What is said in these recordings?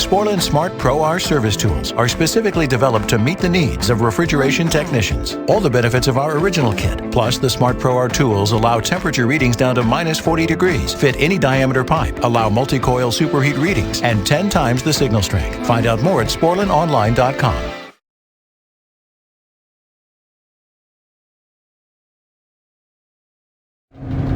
Sporlan Smart Pro R service tools are specifically developed to meet the needs of refrigeration technicians. All the benefits of our original kit, plus the Smart Pro R tools allow temperature readings down to minus 40 degrees, fit any diameter pipe, allow multi-coil superheat readings, and 10 times the signal strength. Find out more at sporlanonline.com.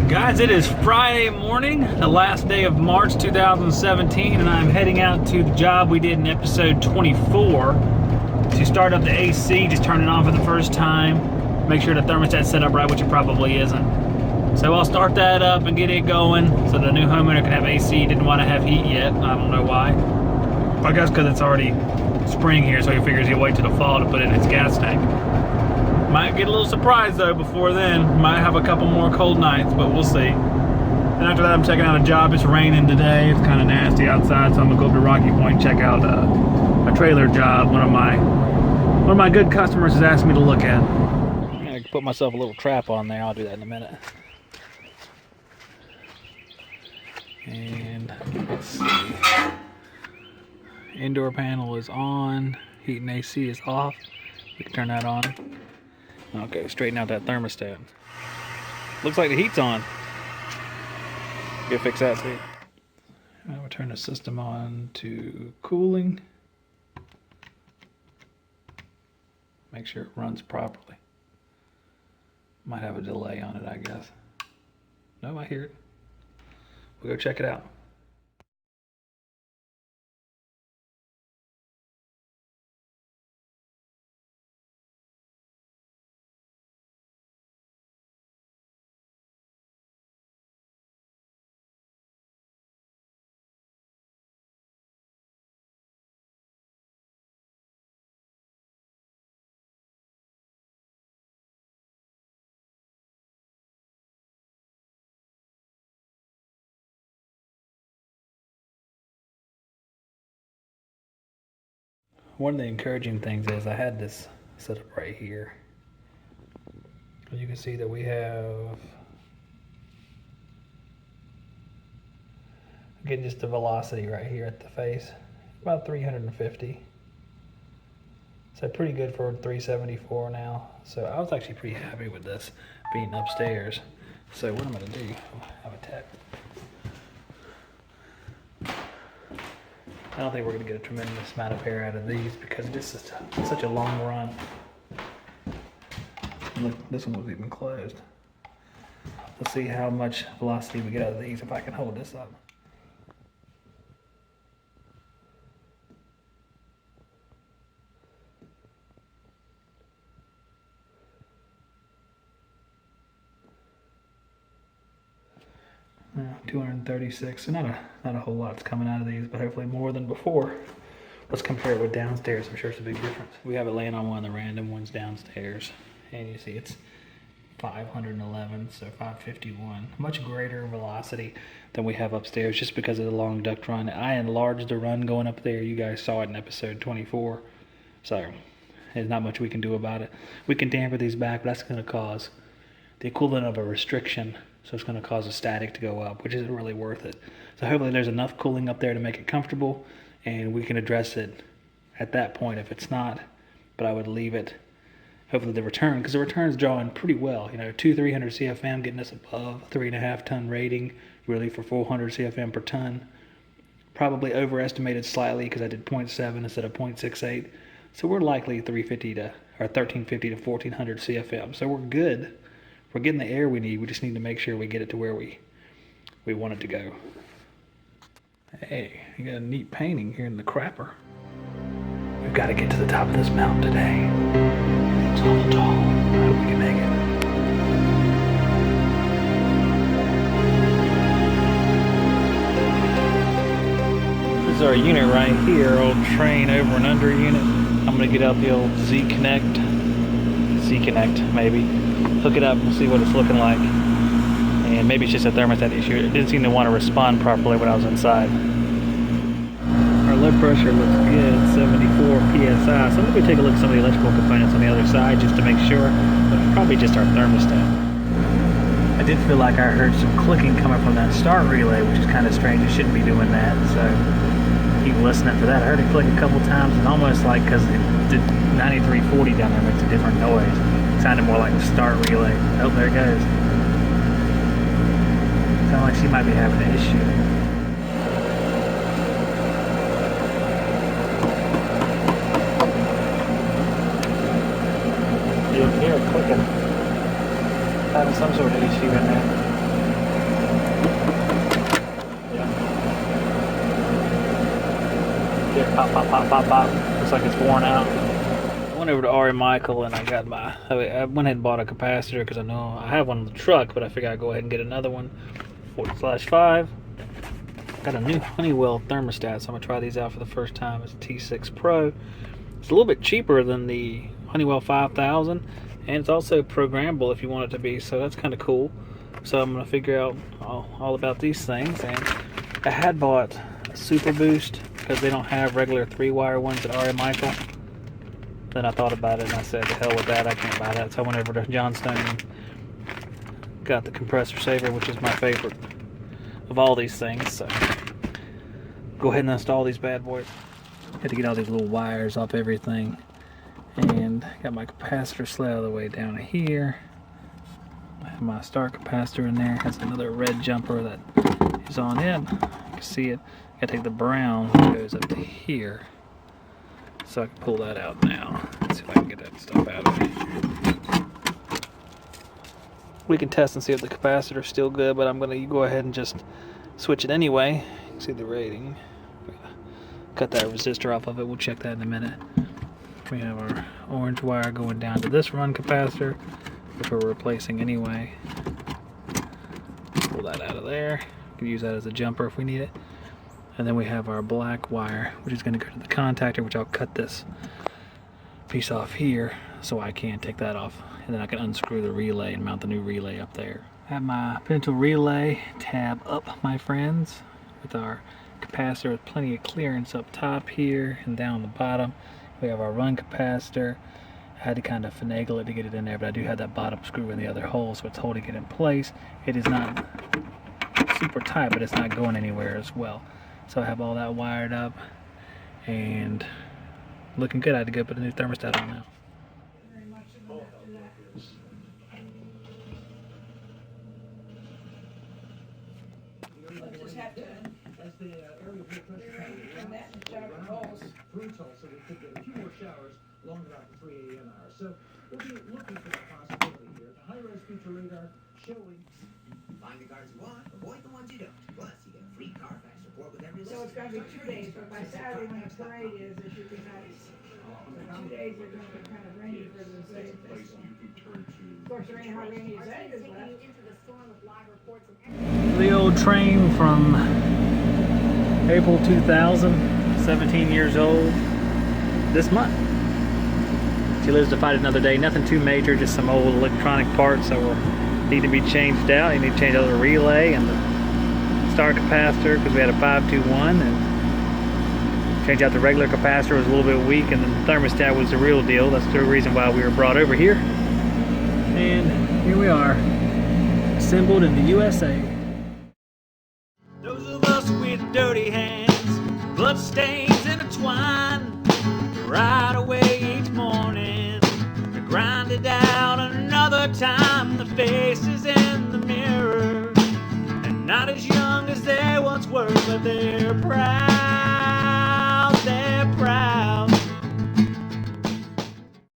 Guys, it is Friday morning, the last day of March 2017, and I'm heading out to the job we did in episode 24 to start up the AC, just turn it on for the first time, make sure the thermostat's set up right, which it probably isn't. So I'll start that up and get it going so the new homeowner can have AC. Didn't want to have heat yet, I don't know why. I guess because it's already spring here, so he figures he'll wait till the fall to put in his gas tank. Might get a little surprise though before then. Might have a couple more cold nights, but we'll see. And after that, I'm checking out a job. It's raining today. It's kind of nasty outside, so I'm gonna go up to Rocky Point and check out a trailer job. One of my good customers has asked me to look at. I'm gonna put myself a little trap on there. I'll do that in a minute. And let's see. Indoor panel is on. Heat and AC is off. We can turn that on. Okay, straighten out that thermostat. Looks like the heat's on. Go fix that too. Now we'll turn the system on to cooling. Make sure it runs properly. Might have a delay on it, I guess. No, I hear it. We'll go check it out. One of the encouraging things is I had this set up right here. You can see that we have, getting just the velocity right here at the face, about 350. So pretty good for 374 now. So I was actually pretty happy with this being upstairs. So what I'm gonna do, I'll have a tap. I don't think we're going to get a tremendous amount of air out of these because this is such a long run. Look, this one was even closed. Let's see how much velocity we get out of these if I can hold this up. Yeah, 236, so not a whole lot's coming out of these, but hopefully more than before. Let's compare it with downstairs. I'm sure it's a big difference. We have it laying on one of the random ones downstairs, and you see it's 511, so 551. Much greater velocity than we have upstairs just because of the long duct run. I enlarged the run going up there. You guys saw it in episode 24, so there's not much we can do about it. We can damper these back, but that's going to cause the equivalent of a restriction. So it's going to cause the static to go up, which isn't really worth it. So hopefully there's enough cooling up there to make it comfortable, and we can address it at that point if it's not. But I would leave it. Hopefully the return, because the return's drawing pretty well. You know, 300 CFM getting us above 3.5 ton rating, really for 400 CFM per ton. Probably overestimated slightly because I did 0.7 instead of 0.68. So we're likely 1350 to 1400 CFM. So we're good. We're getting the air we need. We just need to make sure we get it to where we want it to go. Hey, you got a neat painting here in the crapper. We've got to get to the top of this mountain today. It's awful tall. I hope we can make it. This is our unit right here, old Trane over and under unit. I'm going to get out the old Z-Connect, maybe. Hook it up and see what it's looking like. And maybe it's just a thermostat issue. It didn't seem to want to respond properly when I was inside. Our low pressure looks good, 74 PSI. So I'm going to take a look at some of the electrical components on the other side just to make sure. But probably just our thermostat. I did feel like I heard some clicking coming from that start relay, which is kind of strange. It shouldn't be doing that. So keep listening for that. I heard it click a couple times, and almost like because the 9340 down there makes a different noise. It sounded more like the start relay. Oh, there it goes. Sounds like she might be having an issue. You can hear it clicking. Having some sort of issue in there. Yeah, pop, pop, pop, pop, pop. Looks like it's worn out. I went over to Ari Michael and I went ahead and bought a capacitor because I know I have one in the truck, but I figured I'd go ahead and get another one. 40/5. Got a new Honeywell thermostat, so I'm gonna try these out for the first time. It's T6 Pro. It's a little bit cheaper than the Honeywell 5000, and it's also programmable if you want it to be, so that's kind of cool. So I'm gonna figure out all about these things. And I had bought a Super Boost because they don't have regular 3-wire ones at Ari Michael. Then I thought about it and I said, the hell with that, I can't buy that. So I went over to Johnstone and got the compressor saver, which is my favorite of all these things. So go ahead and install these bad boys. Had to get all these little wires off everything, and got my capacitor sled all the way down to here. I have my start capacitor in there. Has another red jumper that is on it. You can see it. Gotta take the brown that goes up to here, so I can pull that out now. Let's see if I can get that stuff out of it. We can test and see if the capacitor is still good, but I'm going to go ahead and just switch it anyway. You can see the rating. Cut that resistor off of it. We'll check that in a minute. We have our orange wire going down to this run capacitor, which we're replacing anyway. Pull that out of there. We can use that as a jumper if we need it. And then we have our black wire, which is going to go to the contactor, which I'll cut this piece off here so I can take that off. And then I can unscrew the relay and mount the new relay up there. I have my potential relay tab up, my friends, with our capacitor with plenty of clearance up top here and down the bottom. We have our run capacitor. I had to kind of finagle it to get it in there, but I do have that bottom screw in the other hole, so it's holding it in place. It is not super tight, but it's not going anywhere as well. So I have all that wired up and looking good. I had to go put a new thermostat on now. Through Tulsa, we could get a few more showers long about the 3 a.m. hour. So we'll be looking for that possibility here. The high-res feature radar showing. Find the cars you want, avoid the ones you don't. Plus, you get a free Carfax report with every So it's gonna be 2 days, but by Saturday when the parade is, it should be nice. So 2 days are gonna be kind of rainy for the state festival. Of course, there ain't how rainy as that is left. The old Trane from April 2000, 17 years old this month. She lives to fight another day. Nothing too major, just some old electronic parts that will need to be changed out. You need to change out the relay and the start capacitor because we had a 521, and change out the regular capacitor was a little bit weak, and the thermostat was the real deal. That's the reason why we were brought over here. And here we are, assembled in the USA. Those of us with dirty hands, blood stains intertwined, right away each morning to grind it out another time. The faces in the mirror, and not as young as they once were, but they're proud.